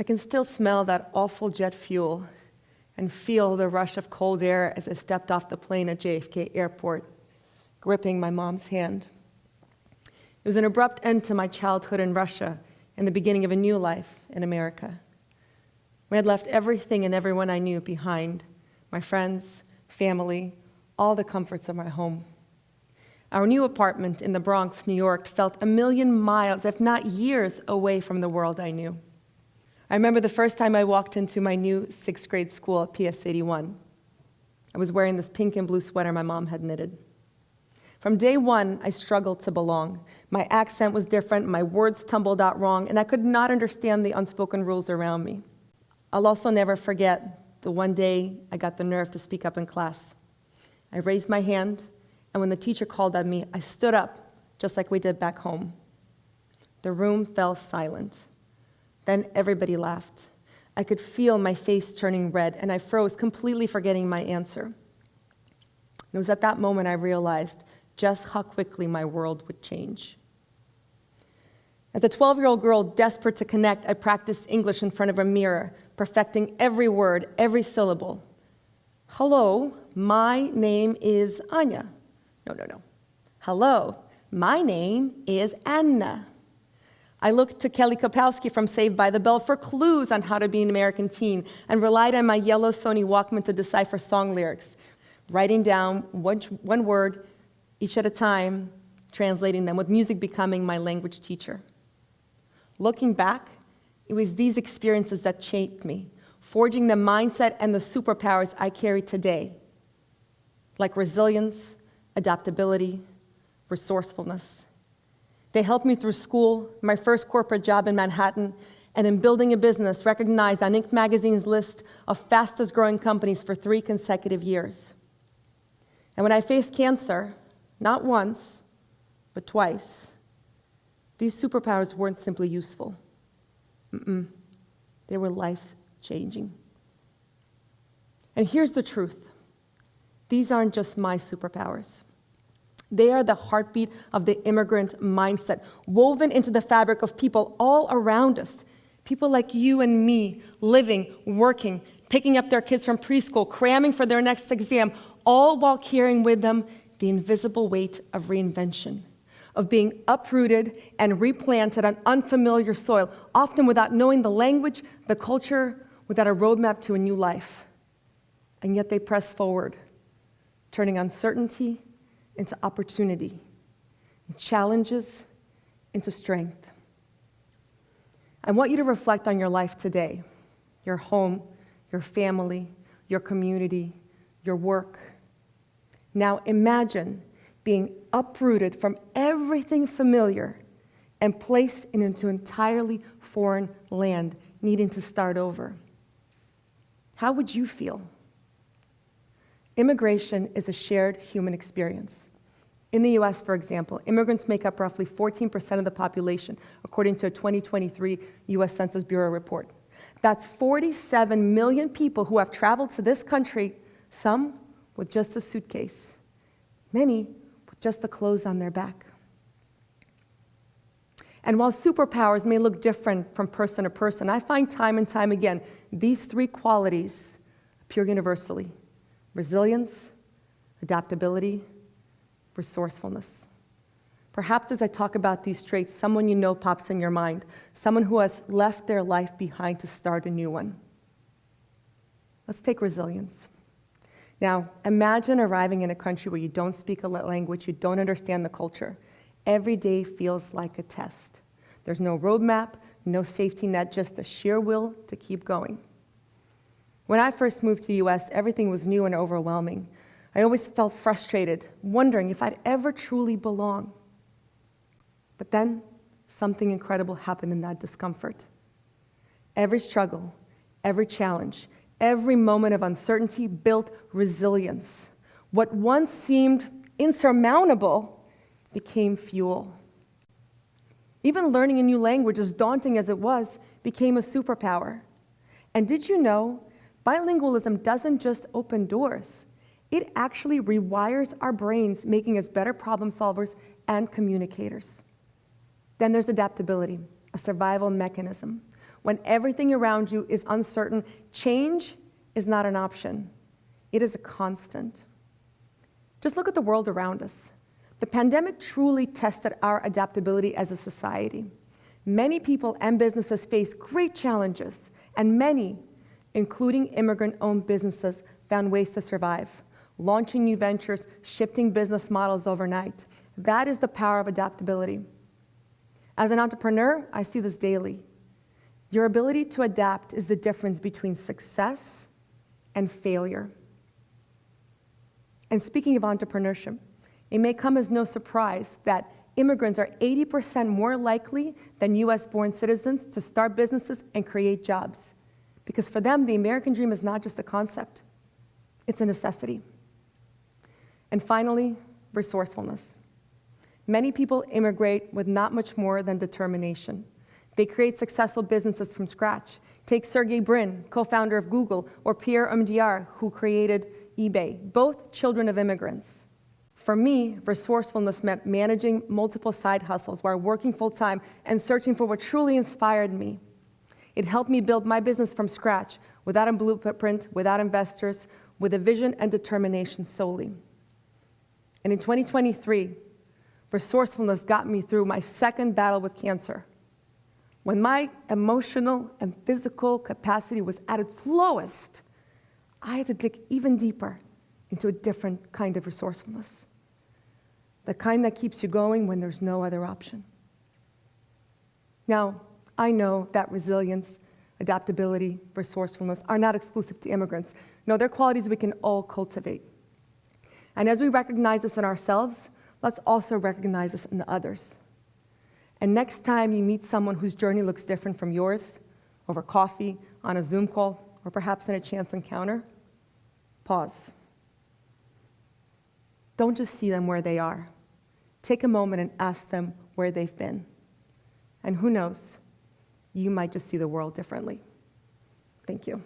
I can still smell that awful jet fuel and feel the rush of cold air as I stepped off the plane at JFK Airport, gripping my mom's hand. It was an abrupt end to my childhood in Russia and the beginning of a new life in America. We had left everything and everyone I knew behind, my friends, family, all the comforts of my home. Our new apartment in the Bronx, New York, felt a million miles, if not years, away from the world I knew. I remember the first time I walked into my new sixth grade school at PS 81. I was wearing this pink and blue sweater my mom had knitted. From day one, I struggled to belong. My accent was different, my words tumbled out wrong, and I could not understand the unspoken rules around me. I'll also never forget the one day I got the nerve to speak up in class. I raised my hand, and when the teacher called on me, I stood up, just like we did back home. The room fell silent. Then everybody laughed. I could feel my face turning red, and I froze, completely forgetting my answer. It was at that moment I realized just how quickly my world would change. As a 12-year-old girl desperate to connect, I practiced English in front of a mirror, perfecting every word, every syllable. Hello, my name is Anya. No. Hello, my name is Anna. I looked to Kelly Kapowski from Saved by the Bell for clues on how to be an American teen and relied on my yellow Sony Walkman to decipher song lyrics, writing down one word each at a time, translating them, with music becoming my language teacher. Looking back, it was these experiences that shaped me, forging the mindset and the superpowers I carry today, like resilience, adaptability, resourcefulness. They helped me through school, my first corporate job in Manhattan, and in building a business recognized on Inc. magazine's list of fastest growing companies for 3 consecutive years. And when I faced cancer, not once, but twice, these superpowers weren't simply useful. They were life-changing. And here's the truth. These aren't just my superpowers. They are the heartbeat of the immigrant mindset, woven into the fabric of people all around us. People like you and me, living, working, picking up their kids from preschool, cramming for their next exam, all while carrying with them the invisible weight of reinvention, of being uprooted and replanted on unfamiliar soil, often without knowing the language, the culture, without a roadmap to a new life. And yet they press forward, turning uncertainty into opportunity, and challenges into strength. I want you to reflect on your life today, your home, your family, your community, your work. Now imagine being uprooted from everything familiar and placed into entirely foreign land, needing to start over. How would you feel? Immigration is a shared human experience. In the US, for example, immigrants make up roughly 14% of the population, according to a 2023 US Census Bureau report. That's 47 million people who have traveled to this country, some with just a suitcase, many with just the clothes on their back. And while superpowers may look different from person to person, I find time and time again these 3 qualities appear universally: resilience, adaptability, resourcefulness. Perhaps as I talk about these traits, someone you know pops in your mind, someone who has left their life behind to start a new one. Let's take resilience. Now, imagine arriving in a country where you don't speak a language, you don't understand the culture. Every day feels like a test. There's no roadmap, no safety net, just the sheer will to keep going. When I first moved to the US, everything was new and overwhelming. I always felt frustrated, wondering if I'd ever truly belong. But then, something incredible happened in that discomfort. Every struggle, every challenge, every moment of uncertainty built resilience. What once seemed insurmountable became fuel. Even learning a new language, as daunting as it was, became a superpower. And did you know, bilingualism doesn't just open doors, it actually rewires our brains, making us better problem solvers and communicators. Then there's adaptability, a survival mechanism. when everything around you is uncertain, change is not an option. It is a constant. Just look at the world around us. The pandemic truly tested our adaptability as a society. Many people and businesses face great challenges, and many, including immigrant-owned businesses, found ways to survive, launching new ventures, shifting business models overnight. That is the power of adaptability. As an entrepreneur, I see this daily. Your ability to adapt is the difference between success and failure. And speaking of entrepreneurship, it may come as no surprise that immigrants are 80% more likely than US-born citizens to start businesses and create jobs. Because for them, the American dream is not just a concept, it's a necessity. And finally, resourcefulness. Many people immigrate with not much more than determination. They create successful businesses from scratch. Take Sergey Brin, co-founder of Google, or Pierre Omidyar, who created eBay, both children of immigrants. For me, resourcefulness meant managing multiple side hustles while working full-time and searching for what truly inspired me. It helped me build my business from scratch, without a blueprint, without investors, with a vision and determination solely. And in 2023, resourcefulness got me through my second battle with cancer. When my emotional and physical capacity was at its lowest, I had to dig even deeper into a different kind of resourcefulness. The kind that keeps you going when there's no other option. Now, I know that resilience, adaptability, resourcefulness are not exclusive to immigrants. No, they're qualities we can all cultivate. And as we recognize this in ourselves, let's also recognize this in others. And next time you meet someone whose journey looks different from yours, over coffee, on a Zoom call, or perhaps in a chance encounter, pause. Don't just see them where they are. Take a moment and ask them where they've been. And who knows, you might just see the world differently. Thank you.